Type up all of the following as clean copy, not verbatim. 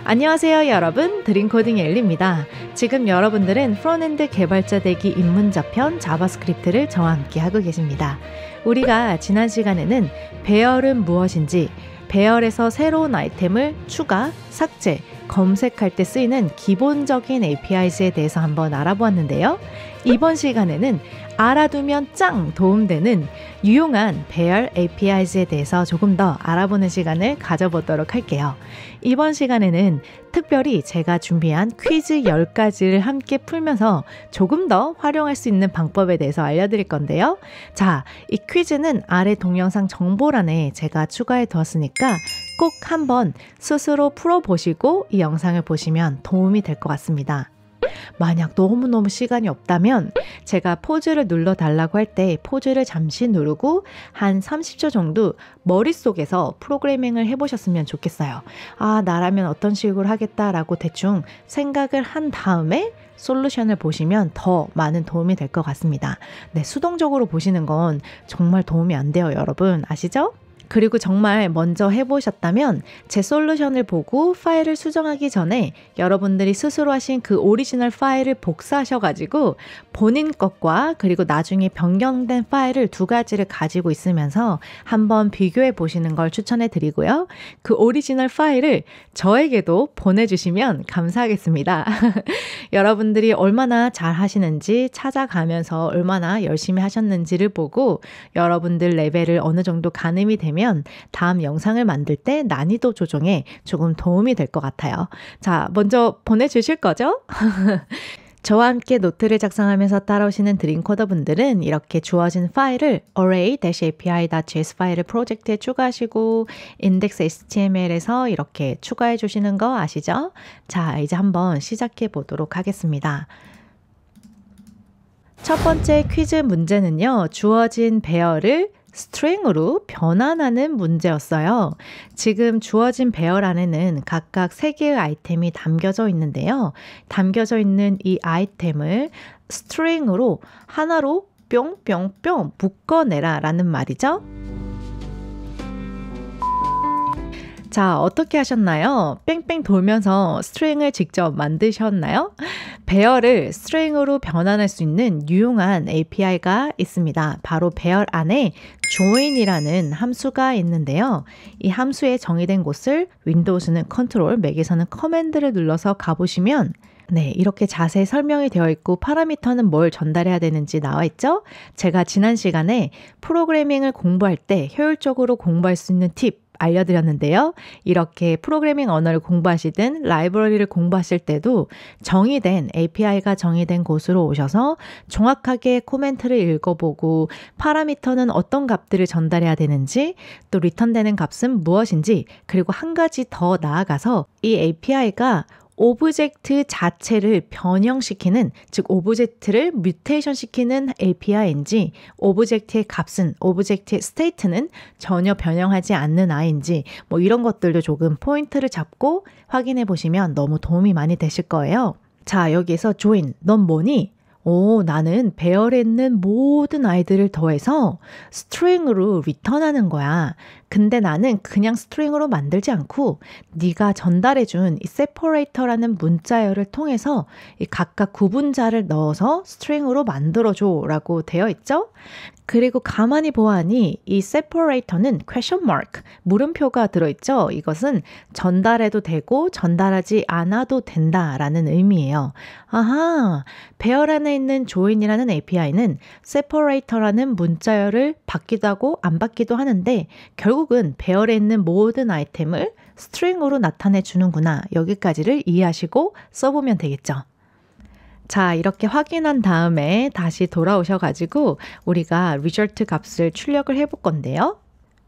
안녕하세요 여러분, 드림코딩의 엘리입니다. 지금 여러분들은 프론트엔드 개발자 되기 입문자편 자바스크립트를 저와 함께 하고 계십니다. 우리가 지난 시간에는 배열은 무엇인지, 배열에서 새로운 아이템을 추가, 삭제, 검색할 때 쓰이는 기본적인 APIs에 대해서 한번 알아보았는데요. 이번 시간에는 알아두면 짱 도움되는 유용한 배열 APIs에 대해서 조금 더 알아보는 시간을 가져보도록 할게요. 이번 시간에는 특별히 제가 준비한 퀴즈 10가지를 함께 풀면서 조금 더 활용할 수 있는 방법에 대해서 알려드릴 건데요. 자, 이 퀴즈는 아래 동영상 정보란에 제가 추가해 두었으니까 꼭 한번 스스로 풀어보시고 이 영상을 보시면 도움이 될 것 같습니다. 만약 너무너무 시간이 없다면 제가 포즈를 눌러달라고 할 때 포즈를 잠시 누르고 한 30초 정도 머릿속에서 프로그래밍을 해보셨으면 좋겠어요. 아, 나라면 어떤 식으로 하겠다라고 대충 생각을 한 다음에 솔루션을 보시면 더 많은 도움이 될 것 같습니다. 네, 수동적으로 보시는 건 정말 도움이 안 돼요, 여러분. 아시죠? 그리고 정말 먼저 해보셨다면 제 솔루션을 보고 파일을 수정하기 전에 여러분들이 스스로 하신 그 오리지널 파일을 복사하셔가지고 본인 것과 그리고 나중에 변경된 파일을 두 가지를 가지고 있으면서 한번 비교해 보시는 걸 추천해 드리고요. 그 오리지널 파일을 저에게도 보내주시면 감사하겠습니다. 여러분들이 얼마나 잘 하시는지 찾아가면서 얼마나 열심히 하셨는지를 보고 여러분들 레벨을 어느 정도 가늠이 되면 다음 영상을 만들 때 난이도 조정에 조금 도움이 될 것 같아요. 자, 먼저 보내주실 거죠? 저와 함께 노트를 작성하면서 따라오시는 드림코더 분들은 이렇게 주어진 파일을 array-api.js 파일을 프로젝트에 추가하시고 index.html에서 이렇게 추가해 주시는 거 아시죠? 자, 이제 한번 시작해 보도록 하겠습니다. 첫 번째 퀴즈 문제는요, 주어진 배열을 스트링으로 변환하는 문제였어요. 지금 주어진 배열 안에는 각각 3개의 아이템이 담겨져 있는데요. 담겨져 있는 이 아이템을 스트링으로 하나로 뿅뿅뿅 묶어내라 라는 말이죠. 자, 어떻게 하셨나요? 뺑뺑 돌면서 스트링을 직접 만드셨나요? 배열을 스트링으로 변환할 수 있는 유용한 API가 있습니다. 바로 배열 안에 join이라는 함수가 있는데요. 이 함수에 정의된 곳을 윈도우즈는 컨트롤, 맥에서는 커맨드를 눌러서 가보시면 네, 이렇게 자세히 설명이 되어 있고 파라미터는 뭘 전달해야 되는지 나와 있죠? 제가 지난 시간에 프로그래밍을 공부할 때 효율적으로 공부할 수 있는 팁 알려드렸는데요. 이렇게 프로그래밍 언어를 공부하시든 라이브러리를 공부하실 때도 정의된 API가 정의된 곳으로 오셔서 정확하게 코멘트를 읽어보고 파라미터는 어떤 값들을 전달해야 되는지 또 리턴되는 값은 무엇인지 그리고 한 가지 더 나아가서 이 API가 오브젝트 자체를 변형시키는, 즉 오브젝트를 뮤테이션 시키는 API인지 오브젝트의 값은, 오브젝트의 스테이트는 전혀 변형하지 않는 아이인지 뭐 이런 것들도 조금 포인트를 잡고 확인해 보시면 너무 도움이 많이 되실 거예요. 자, 여기에서 join, 넌 뭐니? 오, 나는 배열에 있는 모든 아이들을 더해서 스트링으로 리턴하는 거야. 근데 나는 그냥 스트링으로 만들지 않고 네가 전달해준 이 separator라는 문자열을 통해서 이 각각 구분자를 넣어서 스트링으로 만들어줘 라고 되어 있죠? 그리고 가만히 보아하니 이 separator는 question mark, 물음표가 들어있죠? 이것은 전달해도 되고 전달하지 않아도 된다라는 의미예요. 아하, 배열 안에 있는 join이라는 API는 separator라는 문자열을 받기도 하고 안 받기도 하는데 결국은 배열에 있는 모든 아이템을 스트링으로 나타내 주는구나. 여기까지를 이해하시고 써보면 되겠죠. 자, 이렇게 확인한 다음에 다시 돌아오셔가지고 우리가 result 값을 출력을 해볼 건데요.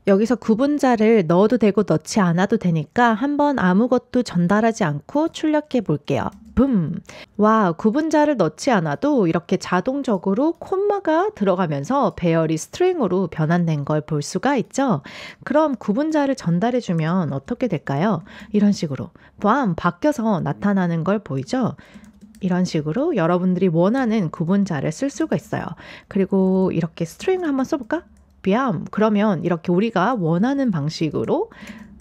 여기서 구분자를 넣어도 되고 넣지 않아도 되니까 한번 아무것도 전달하지 않고 출력해 볼게요. 붐! 와, 구분자를 넣지 않아도 이렇게 자동적으로 콤마가 들어가면서 배열이 스트링으로 변환된 걸 볼 수가 있죠. 그럼 구분자를 전달해주면 어떻게 될까요? 이런 식으로 바뀌어서 나타나는 걸 보이죠? 이런 식으로 여러분들이 원하는 구분자를 쓸 수가 있어요. 그리고 이렇게 스트링을 한번 써볼까? 그러면 이렇게 우리가 원하는 방식으로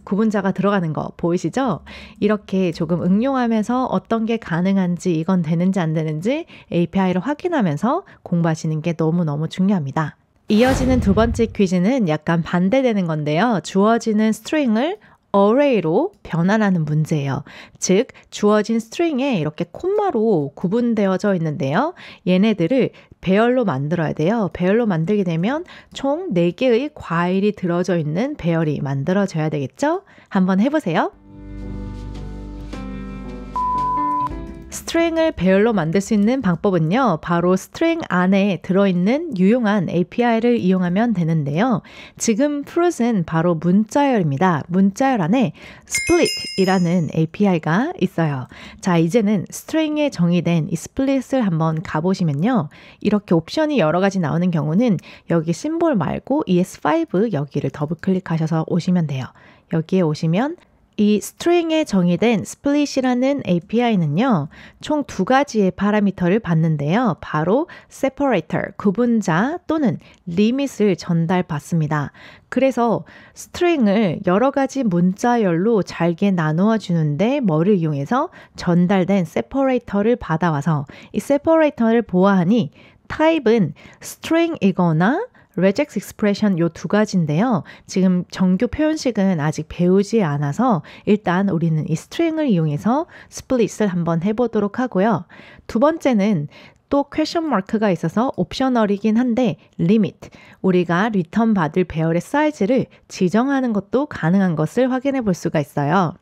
구분자가 들어가는 거 보이시죠? 이렇게 조금 응용하면서 어떤 게 가능한지 이건 되는지 안 되는지 API를 확인하면서 공부하시는 게 너무너무 중요합니다. 이어지는 두 번째 퀴즈는 약간 반대되는 건데요. 주어지는 스트링을 array로 변환하는 문제예요. 즉, 주어진 스트링에 이렇게 콤마로 구분되어져 있는데요. 얘네들을 배열로 만들어야 돼요. 배열로 만들게 되면 총 4개의 과일이 들어져 있는 배열이 만들어져야 되겠죠? 한번 해보세요. 스트링을 배열로 만들 수 있는 방법은요. 바로 스트링 안에 들어있는 유용한 API를 이용하면 되는데요. 지금 fruit은 바로 문자열입니다. 문자열 안에 split이라는 API가 있어요. 자, 이제는 스트링에 정의된 이 split을 한번 가보시면요. 이렇게 옵션이 여러 가지 나오는 경우는 여기 심볼 말고 ES5 여기를 더블 클릭하셔서 오시면 돼요. 여기에 오시면 이 스트링에 정의된 split이라는 API는요, 총 2가지의 파라미터를 받는데요. 바로 separator, 구분자 또는 limit을 전달받습니다. 그래서 스트링을 여러 가지 문자열로 잘게 나누어 주는데 뭐를 이용해서 전달된 separator를 받아와서 이 separator를 보아하니 타입은 string이거나 regex expression 요 2가지인데요. 지금 정규 표현식은 아직 배우지 않아서 일단 우리는 이 스트링을 이용해서 split을 한번 해보도록 하고요. 두 번째는 또 퀘션 마크가 있어서 옵셔널이긴 한데 limit, 우리가 리턴 받을 배열의 사이즈를 지정하는 것도 가능한 것을 확인해 볼 수가 있어요.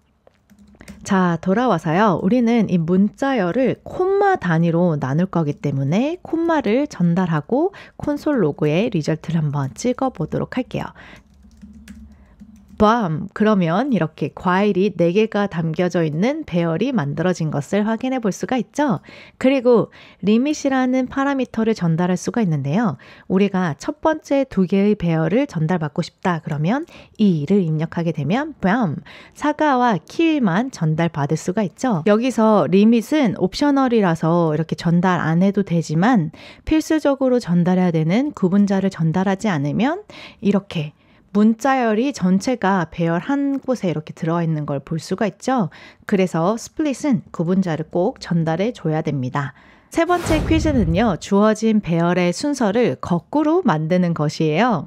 자, 돌아와서요. 우리는 이 문자열을 콤마 단위로 나눌 거기 때문에 콤마를 전달하고 콘솔 로그에 리절트를 한번 찍어 보도록 할게요. 그러면 이렇게 과일이 4개가 담겨져 있는 배열이 만들어진 것을 확인해 볼 수가 있죠. 그리고 limit이라는 파라미터를 전달할 수가 있는데요. 우리가 첫 번째 2개의 배열을 전달받고 싶다. 그러면 2를 입력하게 되면 사과와 키위만 전달받을 수가 있죠. 여기서 limit은 옵셔널이라서 이렇게 전달 안 해도 되지만 필수적으로 전달해야 되는 구분자를 전달하지 않으면 이렇게 문자열이 전체가 배열 한 곳에 이렇게 들어와 있는 걸 볼 수가 있죠. 그래서 split은 구분자를 꼭 전달해 줘야 됩니다. 세 번째 퀴즈는요. 주어진 배열의 순서를 거꾸로 만드는 것이에요.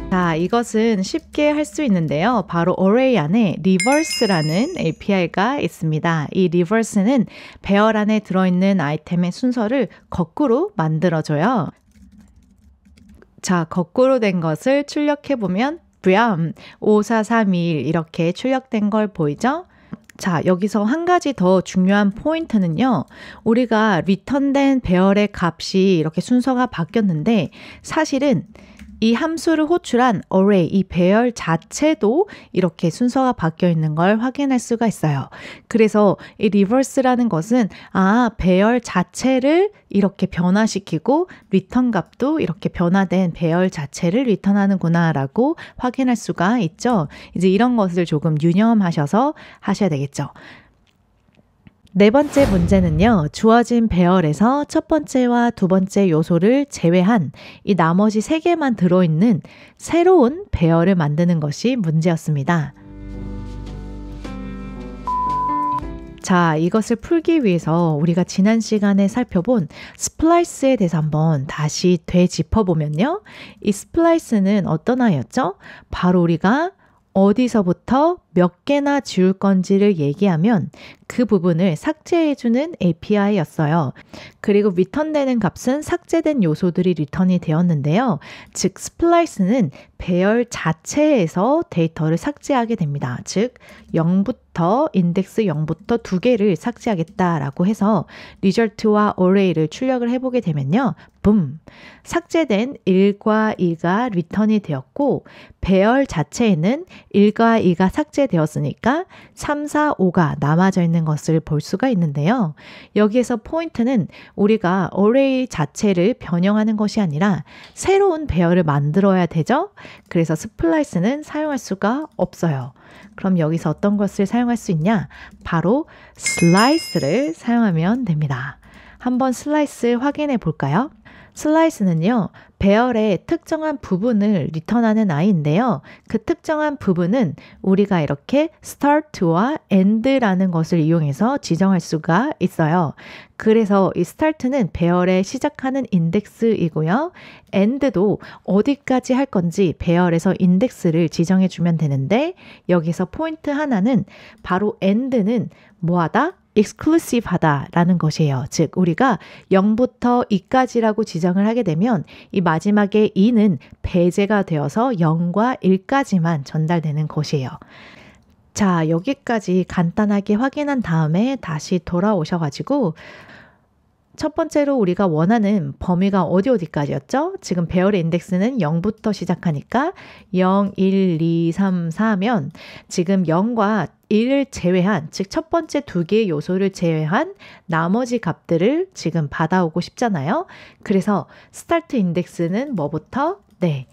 자, 이것은 쉽게 할 수 있는데요. 바로 array 안에 reverse라는 API가 있습니다. 이 reverse는 배열 안에 들어있는 아이템의 순서를 거꾸로 만들어줘요. 자, 거꾸로 된 것을 출력해보면 5, 4, 3, 2, 1 이렇게 출력된 걸 보이죠? 자, 여기서 한 가지 더 중요한 포인트는요. 우리가 리턴된 배열의 값이 이렇게 순서가 바뀌었는데 사실은 이 함수를 호출한 array, 이 배열 자체도 이렇게 순서가 바뀌어 있는 걸 확인할 수가 있어요. 그래서 이 reverse라는 것은 배열 자체를 이렇게 변화시키고 리턴 값도 이렇게 변화된 배열 자체를 리턴하는구나 라고 확인할 수가 있죠. 이제 이런 것을 조금 유념하셔서 하셔야 되겠죠. 네 번째 문제는요. 주어진 배열에서 첫 번째와 두 번째 요소를 제외한 이 나머지 3개만 들어있는 새로운 배열을 만드는 것이 문제였습니다. 자, 이것을 풀기 위해서 우리가 지난 시간에 살펴본 스플라이스에 대해서 한번 다시 되짚어보면요. 이 스플라이스는 어떤 아이였죠? 바로 우리가 어디서부터 몇 개나 지울 건지를 얘기하면 그 부분을 삭제해주는 API였어요. 그리고 리턴되는 값은 삭제된 요소들이 리턴이 되었는데요. 즉, 스플라이스는 배열 자체에서 데이터를 삭제하게 됩니다. 즉, 0부터 인덱스 0부터 2개를 삭제하겠다라고 해서 리절트와 array를 출력을 해보게 되면요. 삭제된 1과 2가 리턴이 되었고 배열 자체에는 1과 2가 삭제되었으니까 3, 4, 5가 남아져 있는 것을 볼 수가 있는데요. 여기에서 포인트는 우리가 array 자체를 변형하는 것이 아니라 새로운 배열을 만들어야 되죠. 그래서 스플라이스는 사용할 수가 없어요. 그럼 여기서 어떤 것을 사용할 수 있냐? 바로 슬라이스를 사용하면 됩니다. 한번 슬라이스 확인해 볼까요? 슬라이스는요, 배열의 특정한 부분을 리턴하는 아이인데요. 그 특정한 부분은 우리가 이렇게 start와 end라는 것을 이용해서 지정할 수가 있어요. 그래서 이 start는 배열의 시작하는 인덱스이고요. end도 어디까지 할 건지 배열에서 인덱스를 지정해 주면 되는데 여기서 포인트 하나는 바로 end는 뭐하다? exclusive 하다라는 것이에요. 즉 우리가 0부터 2까지라고 지정을 하게 되면 이 마지막에 2는 배제가 되어서 0과 1까지만 전달되는 것이에요. 자, 여기까지 간단하게 확인한 다음에 다시 돌아오셔가지고 첫 번째로 우리가 원하는 범위가 어디까지였죠? 지금 배열의 인덱스는 0부터 시작하니까 0, 1, 2, 3, 4면 지금 0과 1을 제외한, 즉 첫 번째 두 개의 요소를 제외한 나머지 값들을 지금 받아오고 싶잖아요. 그래서 스타트 인덱스는 뭐부터? 네.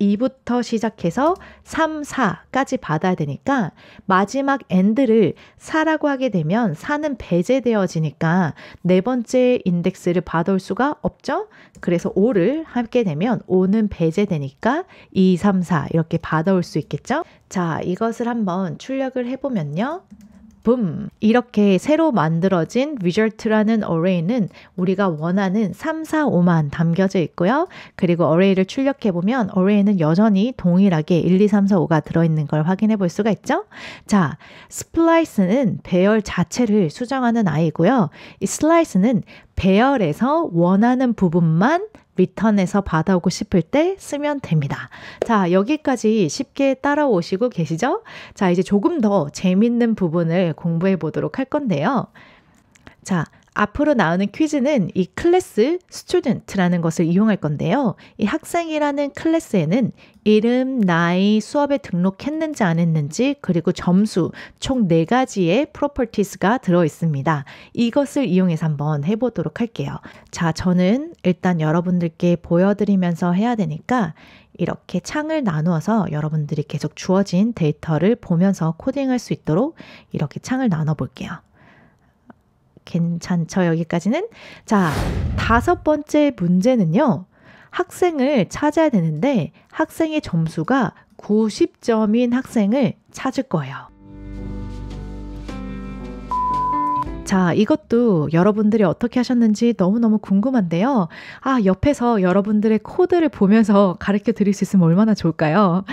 2부터 시작해서 3, 4까지 받아야 되니까 마지막 end를 4라고 하게 되면 4는 배제되어지니까 네 번째 인덱스를 받아올 수가 없죠. 그래서 5를 하게 되면 5는 배제되니까 2, 3, 4 이렇게 받아올 수 있겠죠. 자, 이것을 한번 출력을 해보면요. 붐! 이렇게 새로 만들어진 result라는 array는 우리가 원하는 3, 4, 5만 담겨져 있고요. 그리고 array를 출력해보면 array는 여전히 동일하게 1, 2, 3, 4, 5가 들어있는 걸 확인해 볼 수가 있죠. 자, splice는 배열 자체를 수정하는 아이고요. 이 slice는 배열에서 원하는 부분만 리턴해서 받아오고 싶을 때 쓰면 됩니다. 자, 여기까지 쉽게 따라오시고 계시죠? 자, 이제 조금 더 재밌는 부분을 공부해 보도록 할 건데요. 자, 앞으로 나오는 퀴즈는 이 클래스 student라는 것을 이용할 건데요. 이 학생이라는 클래스에는 이름, 나이, 수업에 등록했는지 안 했는지, 그리고 점수 총 4가지의 properties가 들어있습니다. 이것을 이용해서 한번 해보도록 할게요. 자, 저는 일단 여러분들께 보여드리면서 해야 되니까 이렇게 창을 나누어서 여러분들이 계속 주어진 데이터를 보면서 코딩할 수 있도록 이렇게 창을 나눠 볼게요. 괜찮죠? 여기까지는? 자, 5번째 문제는요. 학생을 찾아야 되는데 학생의 점수가 90점인 학생을 찾을 거예요. 자, 이것도 여러분들이 어떻게 하셨는지 너무너무 궁금한데요. 아, 옆에서 여러분들의 코드를 보면서 가르쳐 드릴 수 있으면 얼마나 좋을까요?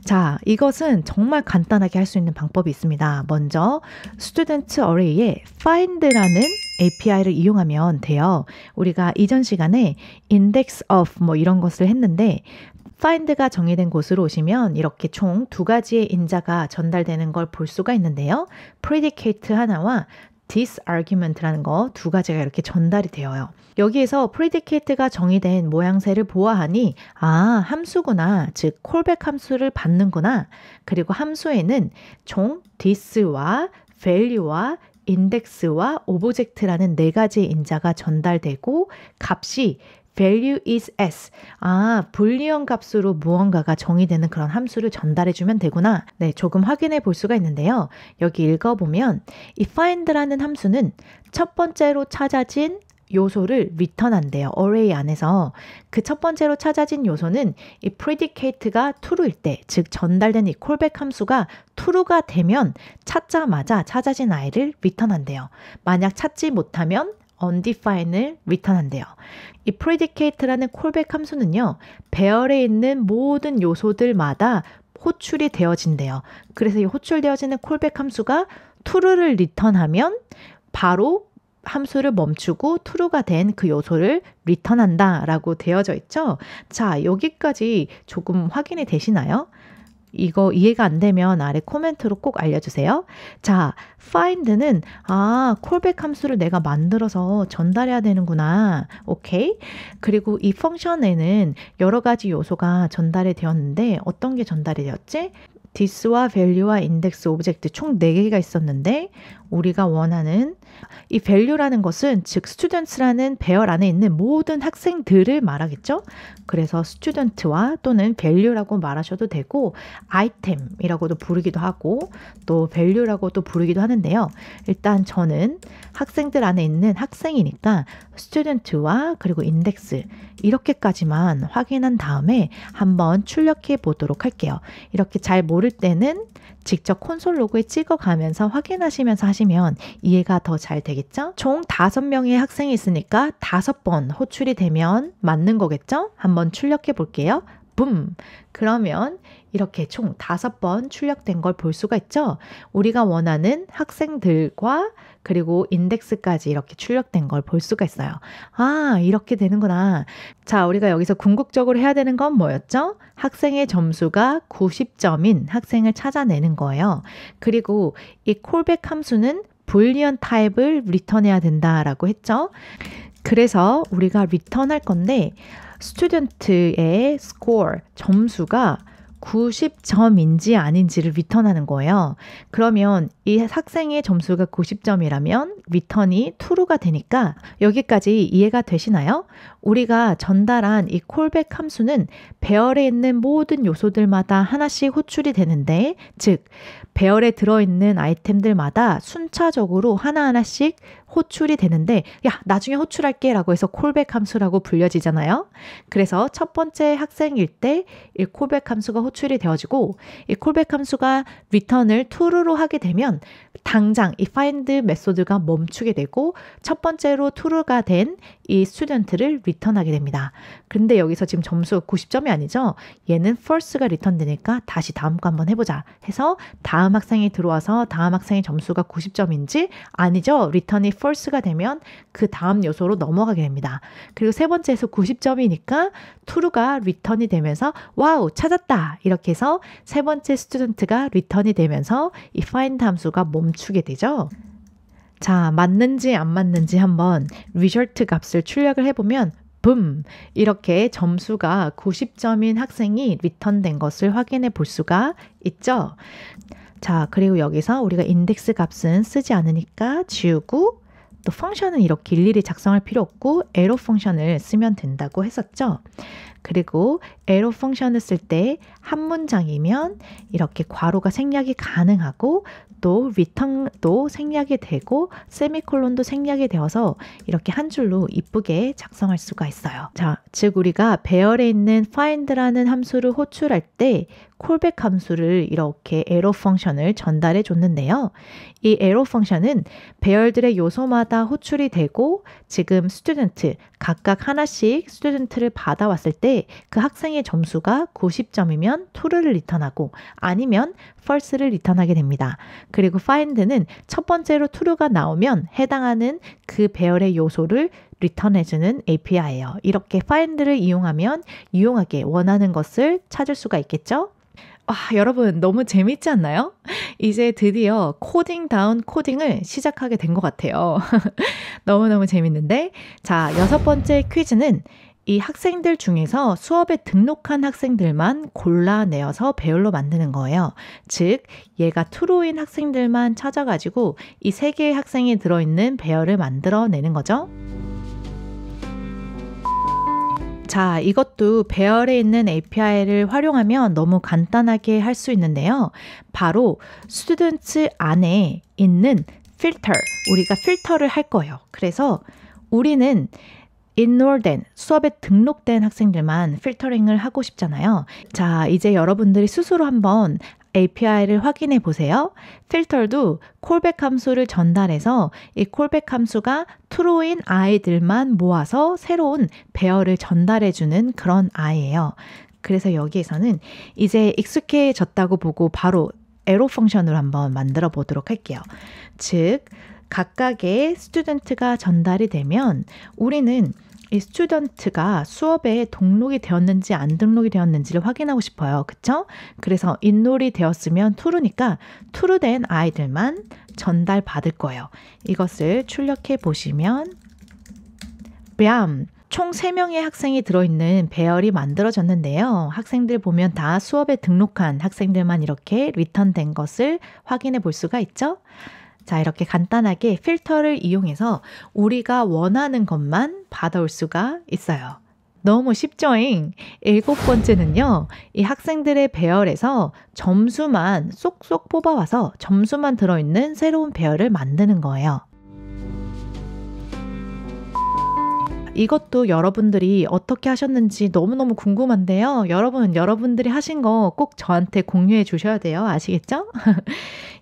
자, 이것은 정말 간단하게 할 수 있는 방법이 있습니다. 먼저 student array에 find라는 API를 이용하면 돼요. 우리가 이전 시간에 index of 뭐 이런 것을 했는데 find가 정의된 곳으로 오시면 이렇게 총 2가지의 인자가 전달되는 걸 볼 수가 있는데요. predicate 하나와 this argument라는 거 2가지가 이렇게 전달이 되어요. 여기에서 predicate가 정의된 모양새를 보아하니 아, 함수구나. 즉 callback 함수를 받는구나. 그리고 함수에는 총 this와 value와 index와 object라는 4가지의 인자가 전달되고 값이 value is s. 아, 불리언 값으로 무언가가 정의되는 그런 함수를 전달해주면 되구나. 네, 조금 확인해 볼 수가 있는데요. 여기 읽어보면 이 find라는 함수는 첫 번째로 찾아진 요소를 리턴한대요. array 안에서. 그 첫 번째로 찾아진 요소는 이 predicate가 true일 때, 즉 전달된 이 callback 함수가 true가 되면 찾자마자 찾아진 아이를 리턴한대요. 만약 찾지 못하면 undefined을 리턴한대요. 이 predicate라는 callback 함수는요. 배열에 있는 모든 요소들마다 호출이 되어진대요. 그래서 이 호출되어지는 callback 함수가 true를 리턴하면 바로 함수를 멈추고 true가 된 그 요소를 리턴한다 라고 되어져 있죠. 자, 여기까지 조금 확인이 되시나요? 이거 이해가 안 되면 아래 코멘트로 꼭 알려주세요. 자, find는 callback 함수를 내가 만들어서 전달해야 되는구나. 오케이. 그리고 이 펑션에는 여러 가지 요소가 전달이 되었는데 어떤 게 전달이 되었지? this와 value와 index, object 총 4개가 있었는데 우리가 원하는 이 value라는 것은 즉 students라는 배열 안에 있는 모든 학생들을 말하겠죠. 그래서 student와 또는 value라고 말하셔도 되고 item이라고도 부르기도 하고 또 value라고도 부르기도 하는데요. 일단 저는 학생들 안에 있는 학생이니까 student와 그리고 index 이렇게까지만 확인한 다음에 한번 출력해 보도록 할게요. 이렇게 잘 모를 때는 직접 콘솔 로그에 찍어가면서 확인하시면서 하시면 이해가 더 잘 되겠죠? 총 5명의 학생이 있으니까 5번 호출이 되면 맞는 거겠죠? 한번 출력해 볼게요. 붐! 그러면 이렇게 총 5번 출력된 걸 볼 수가 있죠? 우리가 원하는 학생들과 그리고 인덱스까지 이렇게 출력된 걸 볼 수가 있어요. 아, 이렇게 되는구나. 자, 우리가 여기서 궁극적으로 해야 되는 건 뭐였죠? 학생의 점수가 90점인 학생을 찾아내는 거예요. 그리고 이 콜백 함수는 불리언 타입을 리턴해야 된다라고 했죠. 그래서 우리가 리턴할 건데 스튜던트의 score, 점수가 90점인지 아닌지를 리턴하는 거예요. 그러면 이 학생의 점수가 90점이라면 리턴이 true가 되니까 여기까지 이해가 되시나요? 우리가 전달한 이 콜백 함수는 배열에 있는 모든 요소들마다 하나씩 호출이 되는데 즉 배열에 들어있는 아이템들마다 순차적으로 하나하나씩 호출이 되는데 야 나중에 호출할게 라고 해서 콜백 함수라고 불려지잖아요. 그래서 첫 번째 학생일 때 이 콜백 함수가 호출이 되어지고 이 콜백 함수가 리턴을 true로 하게 되면 당장 이 find 메소드가 멈추게 되고 첫 번째로 true가 된 이 스튜던트를 리턴하게 됩니다. 근데 여기서 지금 점수가 90점이 아니죠? 얘는 false가 리턴되니까 다시 다음 거 한번 해보자 해서 다음 학생이 들어와서 다음 학생의 점수가 90점인지 아니죠? 리턴이 false가 되면 그 다음 요소로 넘어가게 됩니다. 그리고 세 번째에서 90점이니까 true가 리턴이 되면서 와우 찾았다 이렇게 해서 세 번째 스튜던트가 리턴이 되면서 이 find 함수가 멈추게 되죠. 자, 맞는지 안 맞는지 한번 result 값을 출력을 해보면 붐! 이렇게 점수가 90점인 학생이 리턴된 것을 확인해 볼 수가 있죠. 자, 그리고 여기서 우리가 인덱스 값은 쓰지 않으니까 지우고 또 펑션은 이렇게 일일이 작성할 필요 없고 에로 펑션을 쓰면 된다고 했었죠. 그리고 에로 펑션을 쓸 때 한 문장이면 이렇게 괄호가 생략이 가능하고 또 리턴도 생략이 되고 세미콜론도 생략이 되어서 이렇게 한 줄로 이쁘게 작성할 수가 있어요. 자, 즉 우리가 배열에 있는 find라는 함수를 호출할 때 콜백 함수를 이렇게 에러 펑션을 전달해 줬는데요. 이 에러 펑션은 배열들의 요소마다 호출이 되고 지금 스튜던트 각각 하나씩 스튜던트를 받아왔을 때 그 학생의 점수가 90점이면 true를 리턴하고 아니면 false를 리턴하게 됩니다. 그리고 find는 첫 번째로 true가 나오면 해당하는 그 배열의 요소를 리턴해주는 API예요. 이렇게 find를 이용하면 유용하게 원하는 것을 찾을 수가 있겠죠? 와, 여러분 너무 재밌지 않나요? 이제 드디어 코딩 다운 코딩을 시작하게 된 것 같아요. 너무너무 재밌는데 자, 6번째 퀴즈는 이 학생들 중에서 수업에 등록한 학생들만 골라내어서 배열로 만드는 거예요. 즉 얘가 true인 학생들만 찾아가지고 이 3개의 학생이 들어있는 배열을 만들어내는 거죠. 자, 이것도 배열에 있는 API를 활용하면 너무 간단하게 할 수 있는데요. 바로 students 안에 있는 필터, 우리가 필터를 할 거예요. 그래서 우리는 enroll된, 수업에 등록된 학생들만 필터링을 하고 싶잖아요. 자, 이제 여러분들이 스스로 한번 API를 확인해 보세요. 필터도 콜백 함수를 전달해서 이 콜백 함수가 true인 아이들만 모아서 새로운 배열을 전달해 주는 그런 아이예요. 그래서 여기에서는 이제 익숙해졌다고 보고 바로 에로 펑션으로 한번 만들어 보도록 할게요. 즉 각각의 스튜던트가 전달이 되면 우리는 이 스튜던트가 수업에 등록이 되었는지 안 등록이 되었는지를 확인하고 싶어요. 그쵸? 그래서 인롤이 되었으면 true니까 true 된 아이들만 전달받을 거예요. 이것을 출력해 보시면 뺨! 총 3명의 학생이 들어있는 배열이 만들어졌는데요. 학생들 보면 다 수업에 등록한 학생들만 이렇게 리턴된 것을 확인해 볼 수가 있죠. 자, 이렇게 간단하게 필터를 이용해서 우리가 원하는 것만 받아올 수가 있어요. 너무 쉽죠잉? 7번째는요. 이 학생들의 배열에서 점수만 쏙쏙 뽑아와서 점수만 들어있는 새로운 배열을 만드는 거예요. 이것도 여러분들이 어떻게 하셨는지 너무너무 궁금한데요. 여러분들이 하신 거 꼭 저한테 공유해 주셔야 돼요. 아시겠죠?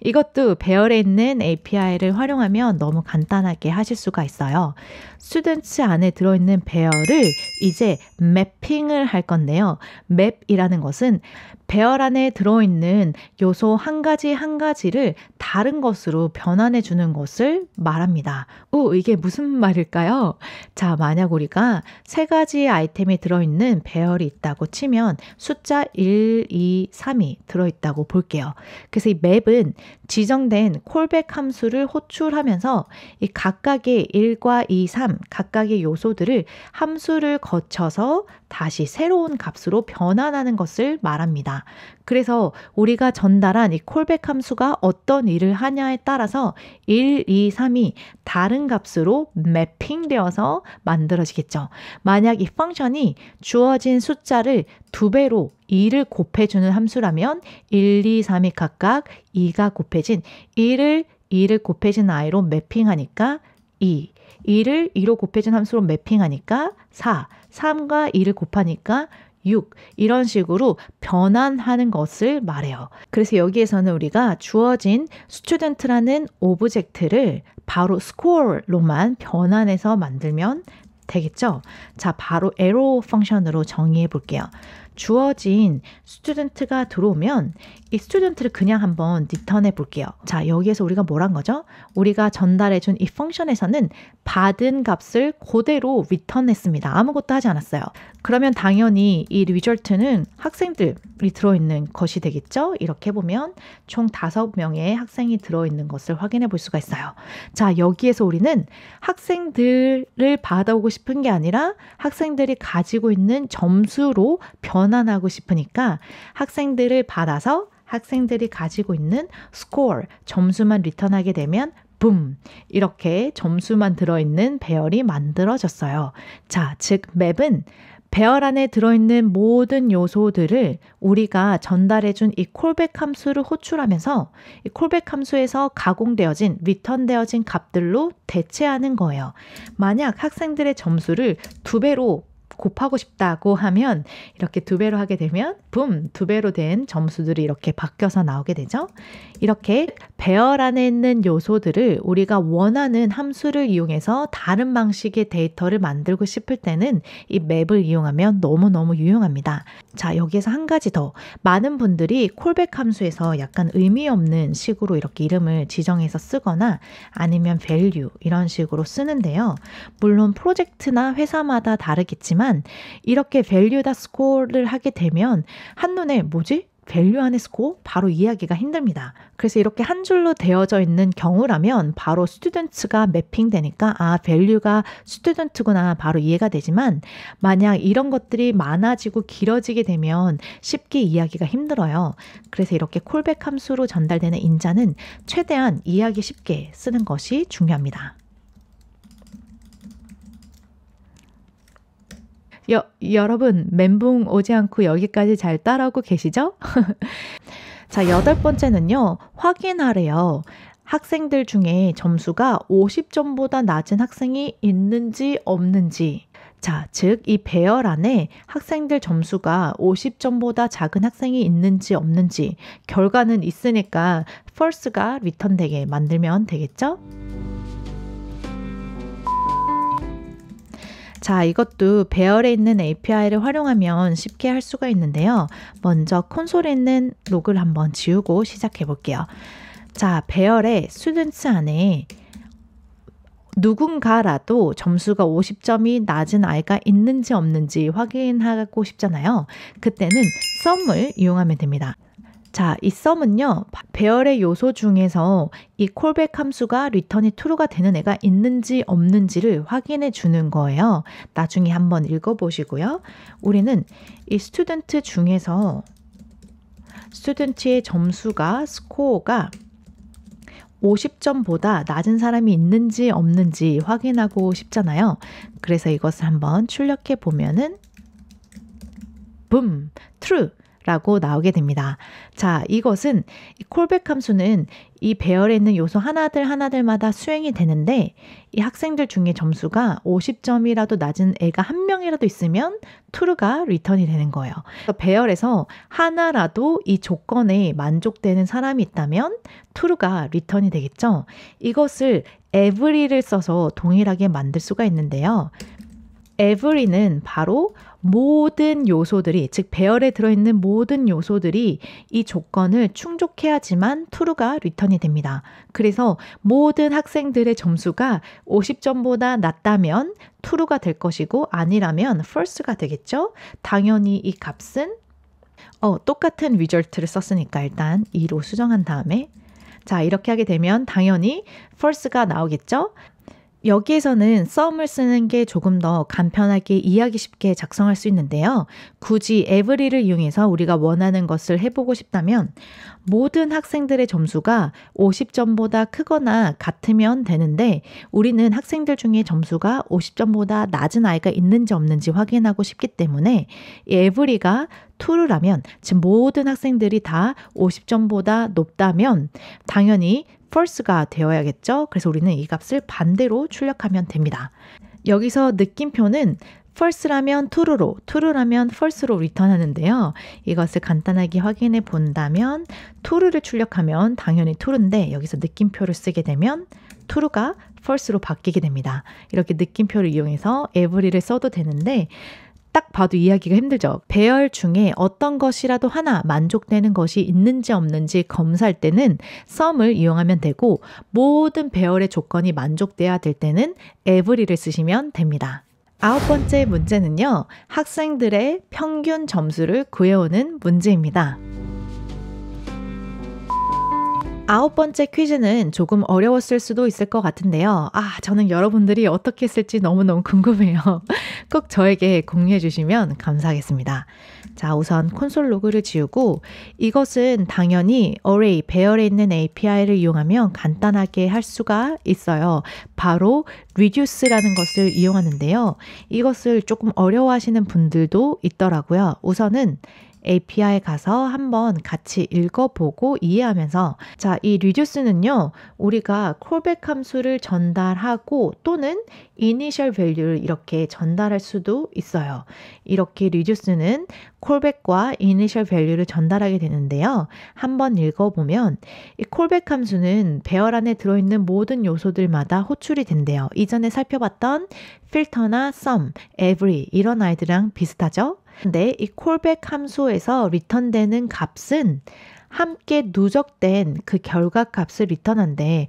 이것도 배열에 있는 API를 활용하면 너무 간단하게 하실 수가 있어요. 스튜던트 안에 들어있는 배열을 이제 매핑을 할 건데요. 맵이라는 것은 배열 안에 들어있는 요소 한 가지 한 가지를 다른 것으로 변환해 주는 것을 말합니다. 이게 무슨 말일까요? 자, 만약 우리가 3가지의 아이템이 들어있는 배열이 있다고 치면 숫자 1, 2, 3이 들어있다고 볼게요. 그래서 이 맵은 지정된 콜백 함수를 호출하면서 이 각각의 1과 2, 3 각각의 요소들을 함수를 거쳐서 다시 새로운 값으로 변환하는 것을 말합니다. 그래서 우리가 전달한 이 콜백 함수가 어떤 일을 하냐에 따라서 1, 2, 3이 다른 값으로 매핑되어서 만들어지겠죠. 만약 이 펑션이 주어진 숫자를 2배로 2를 곱해주는 함수라면 1, 2, 3이 각각 2가 곱해진 1을 2를 곱해진 i로 매핑하니까 2, 2를 2로 곱해진 함수로 매핑하니까 4, 3과 2를 곱하니까 6 이런 식으로 변환하는 것을 말해요. 그래서 여기에서는 우리가 주어진 student라는 오브젝트를 바로 score로만 변환해서 만들면 되겠죠? 자, 바로 arrow 펑션으로 정의해 볼게요. 주어진 스튜던트가 들어오면 이 스튜던트를 그냥 한번 리턴해 볼게요. 자, 여기에서 우리가 뭘 한 거죠? 우리가 전달해 준 이 펑션에서는 받은 값을 그대로 리턴했습니다. 아무것도 하지 않았어요. 그러면 당연히 이 리절트는 학생들이 들어있는 것이 되겠죠? 이렇게 보면 총 5명의 학생이 들어있는 것을 확인해 볼 수가 있어요. 자, 여기에서 우리는 학생들을 받아오고 싶은 게 아니라 학생들이 가지고 있는 점수로 변환하고 싶으니까 학생들을 받아서 학생들이 가지고 있는 score, 점수만 리턴하게 되면 붐! 이렇게 점수만 들어있는 배열이 만들어졌어요. 자, 즉 맵은 배열 안에 들어있는 모든 요소들을 우리가 전달해준 이 콜백 함수를 호출하면서 이 콜백 함수에서 가공되어진, 리턴되어진 값들로 대체하는 거예요. 만약 학생들의 점수를 2배로 곱하고 싶다고 하면 이렇게 2배로 하게 되면 붐! 2배로 된 점수들이 이렇게 바뀌어서 나오게 되죠. 이렇게 배열 안에 있는 요소들을 우리가 원하는 함수를 이용해서 다른 방식의 데이터를 만들고 싶을 때는 이 맵을 이용하면 너무너무 유용합니다. 자, 여기에서 한 가지 더. 많은 분들이 콜백 함수에서 약간 의미 없는 식으로 이렇게 이름을 지정해서 쓰거나 아니면 value 이런 식으로 쓰는데요. 물론 프로젝트나 회사마다 다르겠지만 이렇게 value다 score를 하게 되면 한눈에 뭐지? value 안에 score? 바로 이해하기가 힘듭니다. 그래서 이렇게 한 줄로 되어져 있는 경우라면 바로 students가 매핑되니까 value가 student구나 바로 이해가 되지만 만약 이런 것들이 많아지고 길어지게 되면 쉽게 이해하기가 힘들어요. 그래서 이렇게 콜백 함수로 전달되는 인자는 최대한 이해하기 쉽게 쓰는 것이 중요합니다. 여러분 멘붕 오지 않고 여기까지 잘 따라오고 계시죠? 자, 8번째는요. 확인하래요. 학생들 중에 점수가 50점보다 낮은 학생이 있는지 없는지. 자, 즉 이 배열 안에 학생들 점수가 50점보다 작은 학생이 있는지 없는지 결과는 있으니까 false가 리턴되게 만들면 되겠죠? 자, 이것도 배열에 있는 API를 활용하면 쉽게 할 수가 있는데요. 먼저 콘솔에 있는 로그를 한번 지우고 시작해 볼게요. 자, 배열의 students 안에 누군가라도 점수가 50점이 낮은 아이가 있는지 없는지 확인하고 싶잖아요. 그때는 sum을 이용하면 됩니다. 자, 이 sum은요, 배열의 요소 중에서 이 콜백 함수가 리턴이 true가 되는 애가 있는지 없는지를 확인해 주는 거예요. 나중에 한번 읽어보시고요. 우리는 이 스튜던트 중에서 스튜던트의 점수가, 스코어가 50점보다 낮은 사람이 있는지 없는지 확인하고 싶잖아요. 그래서 이것을 한번 출력해 보면은 붐, true 라고 나오게 됩니다. 자, 이것은 이 콜백 함수는 이 배열에 있는 요소 하나들마다 수행이 되는데 이 학생들 중에 점수가 50점이라도 낮은 애가 한 명이라도 있으면 true가 리턴이 되는 거예요. 배열에서 하나라도 이 조건에 만족되는 사람이 있다면 true가 리턴이 되겠죠. 이것을 every를 써서 동일하게 만들 수가 있는데요. every는 바로 모든 요소들이, 즉 배열에 들어있는 모든 요소들이 이 조건을 충족해야지만 true가 리턴이 됩니다. 그래서 모든 학생들의 점수가 50점보다 낮다면 true가 될 것이고 아니라면 false가 되겠죠. 당연히 이 값은 똑같은 result를 썼으니까 일단 2로 수정한 다음에 자, 이렇게 하게 되면 당연히 false가 나오겠죠. 여기에서는 sum을 쓰는 게 조금 더 간편하게 이해하기 쉽게 작성할 수 있는데요. 굳이 every를 이용해서 우리가 원하는 것을 해보고 싶다면 모든 학생들의 점수가 50점보다 크거나 같으면 되는데 우리는 학생들 중에 점수가 50점보다 낮은 아이가 있는지 없는지 확인하고 싶기 때문에 이 every가 true라면 즉 모든 학생들이 다 50점보다 높다면 당연히 false가 되어야겠죠. 그래서 우리는 이 값을 반대로 출력하면 됩니다. 여기서 느낌표는 false라면 true로, true라면 false로 리턴하는데요. 이것을 간단하게 확인해 본다면 true를 출력하면 당연히 true인데 여기서 느낌표를 쓰게 되면 true가 false로 바뀌게 됩니다. 이렇게 느낌표를 이용해서 every를 써도 되는데 딱 봐도 이해하기가 힘들죠. 배열 중에 어떤 것이라도 하나 만족되는 것이 있는지 없는지 검사할 때는 sum을 이용하면 되고 모든 배열의 조건이 만족돼야 될 때는 every를 쓰시면 됩니다. 9번째 문제는요. 학생들의 평균 점수를 구해오는 문제입니다. 9번째 퀴즈는 조금 어려웠을 수도 있을 것 같은데요. 저는 여러분들이 어떻게 했을지 너무너무 궁금해요. 꼭 저에게 공유해 주시면 감사하겠습니다. 자, 우선 콘솔 로그를 지우고 이것은 당연히 array, 배열에 있는 API를 이용하면 간단하게 할 수가 있어요. 바로 reduce라는 것을 이용하는데요. 이것을 조금 어려워하시는 분들도 있더라고요. 우선은 API에 가서 한번 같이 읽어보고 이해하면서 자, 이 reduce는요. 우리가 callback 함수를 전달하고 또는 initial value를 이렇게 전달할 수도 있어요. 이렇게 reduce는 callback과 initial value를 전달하게 되는데요. 한번 읽어보면 이 callback 함수는 배열 안에 들어있는 모든 요소들마다 호출이 된대요. 이전에 살펴봤던 filter나 sum, every 이런 아이들이랑 비슷하죠? 근데 이 callback 함수에서 리턴되는 값은 함께 누적된 그 결과 값을 리턴한데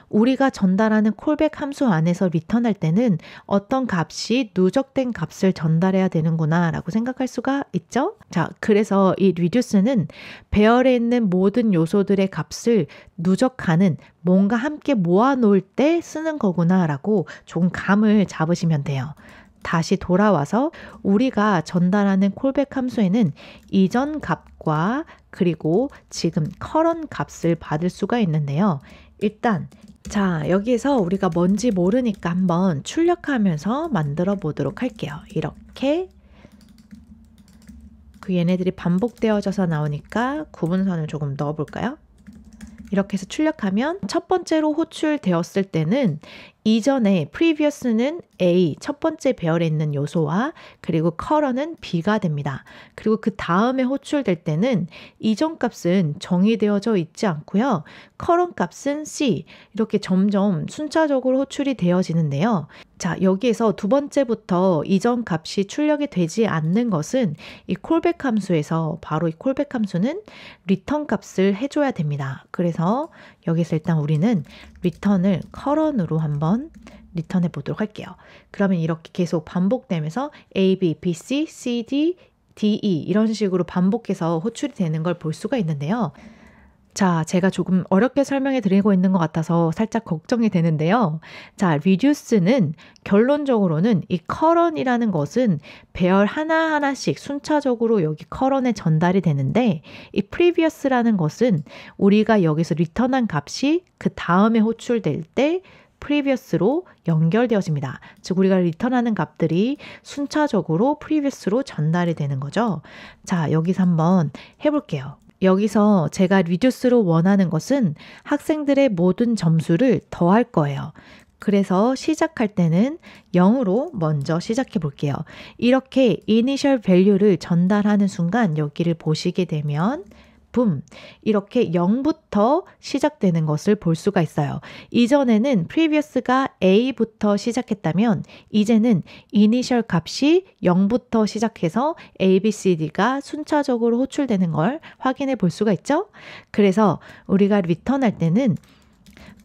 우리가 전달하는 callback 함수 안에서 리턴할 때는 어떤 값이 누적된 값을 전달해야 되는구나 라고 생각할 수가 있죠. 자, 그래서 이 reduce는 배열에 있는 모든 요소들의 값을 누적하는 뭔가 함께 모아놓을 때 쓰는 거구나 라고 좀 감을 잡으시면 돼요. 다시 돌아와서 우리가 전달하는 콜백 함수에는 이전 값과 그리고 지금 current 값을 받을 수가 있는데요. 일단 자, 여기에서 우리가 뭔지 모르니까 한번 출력하면서 만들어 보도록 할게요. 이렇게 얘네들이 반복되어져서 나오니까 구분선을 조금 넣어 볼까요? 이렇게 해서 출력하면 첫 번째로 호출되었을 때는 이전에 previous는 A, 첫 번째 배열에 있는 요소와 그리고 current은 B가 됩니다. 그리고 그 다음에 호출될 때는 이전 값은 정의되어져 있지 않고요. current 값은 C, 이렇게 점점 순차적으로 호출이 되어지는데요. 자, 여기에서 두 번째부터 이전 값이 출력이 되지 않는 것은 이 callback 함수에서 바로 이 callback 함수는 return 값을 해줘야 됩니다. 그래서 여기서 일단 우리는 return을 current으로 한번 리턴해 보도록 할게요. 그러면 이렇게 계속 반복되면서 A, B, B, C, C, D DE 이런 식으로 반복해서 호출이 되는 걸 볼 수가 있는데요. 자, 제가 조금 어렵게 설명해 드리고 있는 것 같아서 살짝 걱정이 되는데요. 자, reduce는 결론적으로는 이 current이라는 것은 배열 하나하나씩 순차적으로 여기 current에 전달이 되는데 이 previous라는 것은 우리가 여기서 return한 값이 그 다음에 호출될 때 previous로 연결되어집니다. 즉 우리가 리턴하는 값들이 순차적으로 previous로 전달이 되는 거죠. 자, 여기서 한번 해볼게요. 여기서 제가 reduce로 원하는 것은 학생들의 모든 점수를 더할 거예요. 그래서 시작할 때는 0으로 먼저 시작해 볼게요. 이렇게 initial value를 전달하는 순간 여기를 보시게 되면 붐! 이렇게 0부터 시작되는 것을 볼 수가 있어요. 이전에는 previous가 A부터 시작했다면 이제는 initial 값이 0부터 시작해서 A, B, C, D가 순차적으로 호출되는 걸 확인해 볼 수가 있죠. 그래서 우리가 return할 때는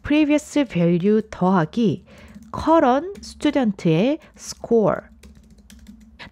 previous value 더하기 current student의 score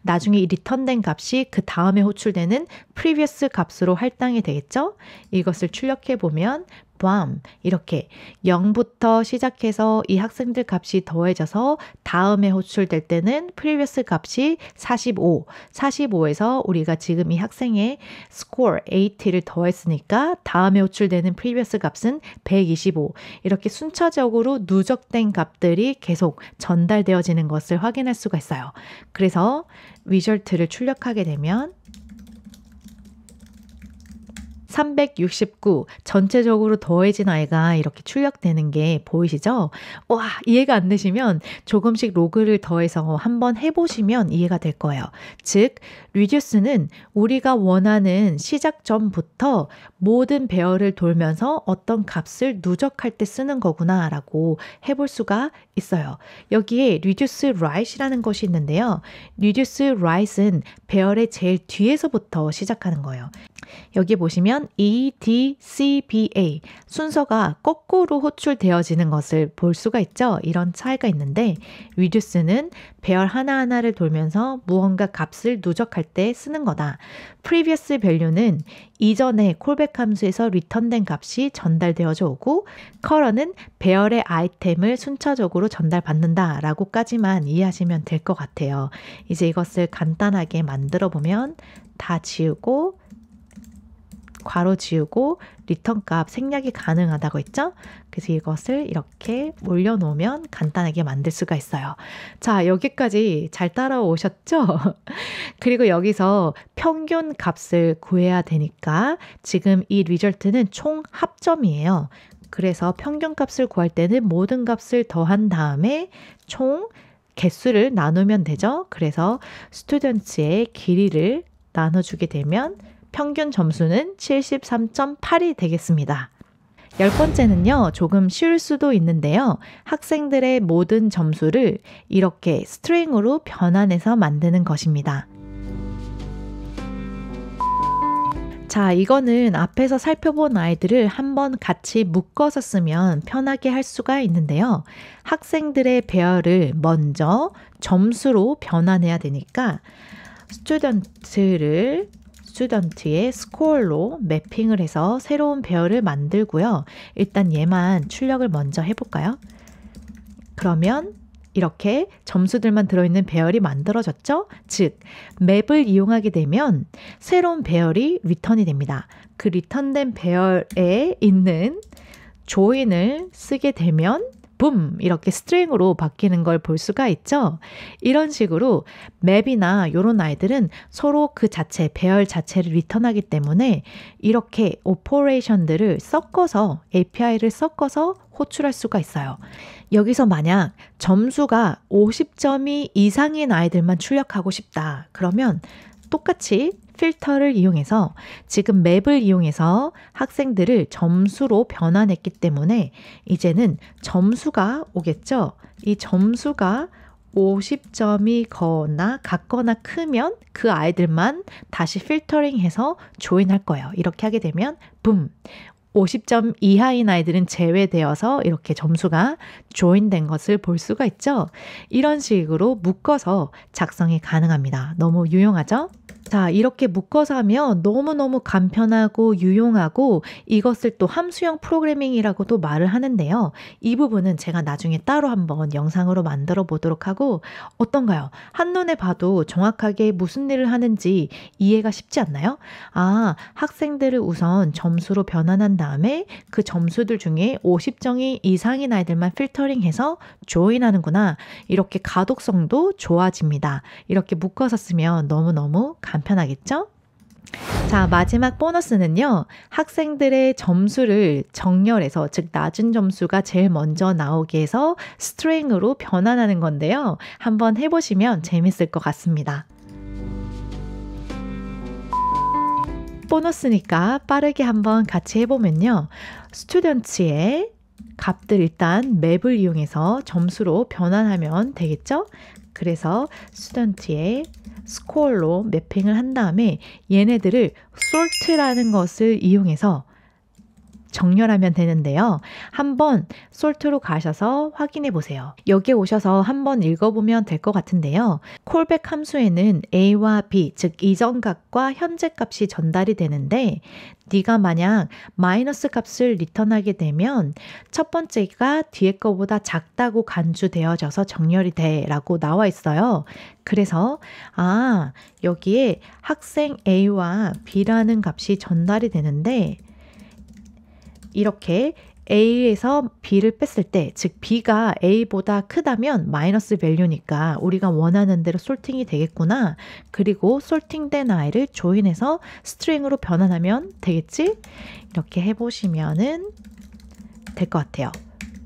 나중에 이 리턴된 값이 그 다음에 호출되는 previous 값으로 할당이 되겠죠? 이것을 출력해 보면 BAM 이렇게 0부터 시작해서 이 학생들 값이 더해져서 다음에 호출될 때는 previous 값이 45, 45에서 우리가 지금 이 학생의 score 80를 더했으니까 다음에 호출되는 previous 값은 125 이렇게 순차적으로 누적된 값들이 계속 전달되어지는 것을 확인할 수가 있어요. 그래서 리절트를 출력하게 되면 369 전체적으로 더해진 아이가 이렇게 출력되는 게 보이시죠? 와, 이해가 안 되시면 조금씩 로그를 더해서 한번 해보시면 이해가 될 거예요. 즉, reduce는 우리가 원하는 시작점부터 모든 배열을 돌면서 어떤 값을 누적할 때 쓰는 거구나 라고 해볼 수가 있어요. 여기에 reduce right이라는 것이 있는데요. reduce right은 배열의 제일 뒤에서부터 시작하는 거예요. 여기 보시면 E, D, C, B, A 순서가 거꾸로 호출되어지는 것을 볼 수가 있죠. 이런 차이가 있는데 reduce는 배열 하나하나를 돌면서 무언가 값을 누적할 때 쓰는 거다. previous value는 이전에 콜백 함수에서 return된 값이 전달되어져 오고 current은 배열의 아이템을 순차적으로 전달받는다 라고까지만 이해하시면 될 것 같아요. 이제 이것을 간단하게 만들어 보면 다 지우고 괄호 지우고 리턴 값 생략이 가능하다고 했죠? 그래서 이것을 이렇게 올려놓으면 간단하게 만들 수가 있어요. 자, 여기까지 잘 따라오셨죠? 그리고 여기서 평균 값을 구해야 되니까 지금 이 리절트는 총 합점이에요. 그래서 평균 값을 구할 때는 모든 값을 더한 다음에 총 개수를 나누면 되죠. 그래서 스튜던트의 길이를 나눠주게 되면 평균 점수는 73.8이 되겠습니다. 10번째는요, 조금 쉬울 수도 있는데요. 학생들의 모든 점수를 이렇게 스트링으로 변환해서 만드는 것입니다. 자, 이거는 앞에서 살펴본 아이들을 한번 같이 묶어서 쓰면 편하게 할 수가 있는데요. 학생들의 배열을 먼저 점수로 변환해야 되니까 스튜던트의 스코어로 매핑을 해서 새로운 배열을 만들고요. 일단 얘만 출력을 먼저 해볼까요? 그러면 이렇게 점수들만 들어있는 배열이 만들어졌죠? 즉, 맵을 이용하게 되면 새로운 배열이 리턴이 됩니다. 그 리턴된 배열에 있는 조인을 쓰게 되면 붐! 이렇게 스트링으로 바뀌는 걸 볼 수가 있죠. 이런 식으로 맵이나 이런 아이들은 서로 그 자체, 배열 자체를 리턴하기 때문에 이렇게 오퍼레이션들을 섞어서 API를 섞어서 호출할 수가 있어요. 여기서 만약 점수가 50점이 이상인 아이들만 출력하고 싶다. 그러면 똑같이 필터를 이용해서 지금 맵을 이용해서 학생들을 점수로 변환했기 때문에 이제는 점수가 오겠죠. 이 점수가 50점이거나 같거나 크면 그 아이들만 다시 필터링해서 조인할 거예요. 이렇게 하게 되면 붐! 50점 이하인 아이들은 제외되어서 이렇게 점수가 조인된 것을 볼 수가 있죠. 이런 식으로 묶어서 작성이 가능합니다. 너무 유용하죠? 자, 이렇게 묶어서 하면 너무너무 간편하고 유용하고 이것을 또 함수형 프로그래밍이라고도 말을 하는데요. 이 부분은 제가 나중에 따로 한번 영상으로 만들어 보도록 하고 어떤가요? 한눈에 봐도 정확하게 무슨 일을 하는지 이해가 쉽지 않나요? 아, 학생들을 우선 점수로 변환한 다음에 그 점수들 중에 50점이 이상인 아이들만 필터링해서 조인하는구나. 이렇게 가독성도 좋아집니다. 이렇게 묶어서 쓰면 너무너무 간편하겠죠? 자, 마지막 보너스는요. 학생들의 점수를 정렬해서, 즉 낮은 점수가 제일 먼저 나오게 해서 스트링으로 변환하는 건데요. 한번 해보시면 재밌을 것 같습니다. 보너스니까 빠르게 한번 같이 해보면요. 스튜던트의 값들 일단 맵을 이용해서 점수로 변환하면 되겠죠? 그래서 스튜던트의 스코어로 매핑을 한 다음에 얘네들을 sort라는 것을 이용해서 정렬하면 되는데요. 한번 sort로 가셔서 확인해 보세요. 여기에 오셔서 한번 읽어보면 될 것 같은데요. 콜백 함수에는 A와 B, 즉 이전 값과 현재 값이 전달이 되는데 네가 만약 마이너스 값을 리턴하게 되면 첫 번째가 뒤에 거보다 작다고 간주되어져서 정렬이 돼 라고 나와 있어요. 그래서 여기에 학생 A와 B라는 값이 전달이 되는데 이렇게 A에서 B를 뺐을 때, 즉 B가 A보다 크다면 마이너스 밸류니까 우리가 원하는 대로 솔팅이 되겠구나. 그리고 솔팅된 아이를 조인해서 스트링으로 변환하면 되겠지? 이렇게 해보시면은 될 것 같아요.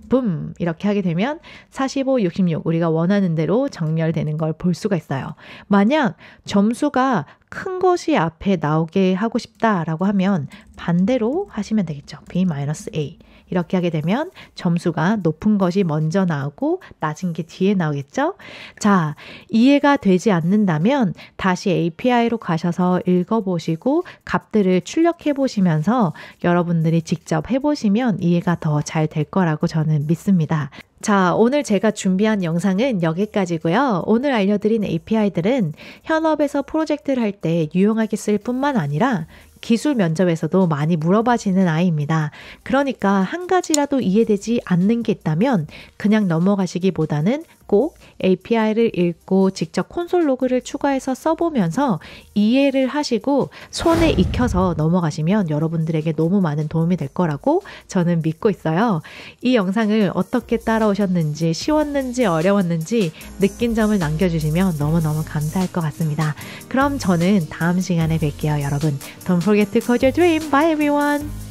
붐! 이렇게 하게 되면 45, 66 우리가 원하는 대로 정렬되는 걸 볼 수가 있어요. 만약 점수가 큰 것이 앞에 나오게 하고 싶다라고 하면 반대로 하시면 되겠죠. B-A. 이렇게 하게 되면 점수가 높은 것이 먼저 나오고 낮은 게 뒤에 나오겠죠? 자, 이해가 되지 않는다면 다시 API로 가셔서 읽어보시고 값들을 출력해 보시면서 여러분들이 직접 해보시면 이해가 더 잘 될 거라고 저는 믿습니다. 자, 오늘 제가 준비한 영상은 여기까지고요. 오늘 알려드린 API들은 현업에서 프로젝트를 할 때 유용하게 쓸 뿐만 아니라 기술 면접에서도 많이 물어봐지는 아이입니다. 그러니까 한 가지라도 이해되지 않는 게 있다면 그냥 넘어가시기보다는 꼭 API를 읽고 직접 콘솔 로그를 추가해서 써보면서 이해를 하시고 손에 익혀서 넘어가시면 여러분들에게 너무 많은 도움이 될 거라고 저는 믿고 있어요. 이 영상을 어떻게 따라오셨는지, 쉬웠는지 어려웠는지 느낀 점을 남겨주시면 너무너무 감사할 것 같습니다. 그럼 저는 다음 시간에 뵐게요, 여러분. Don't forget to code your dream. Bye everyone!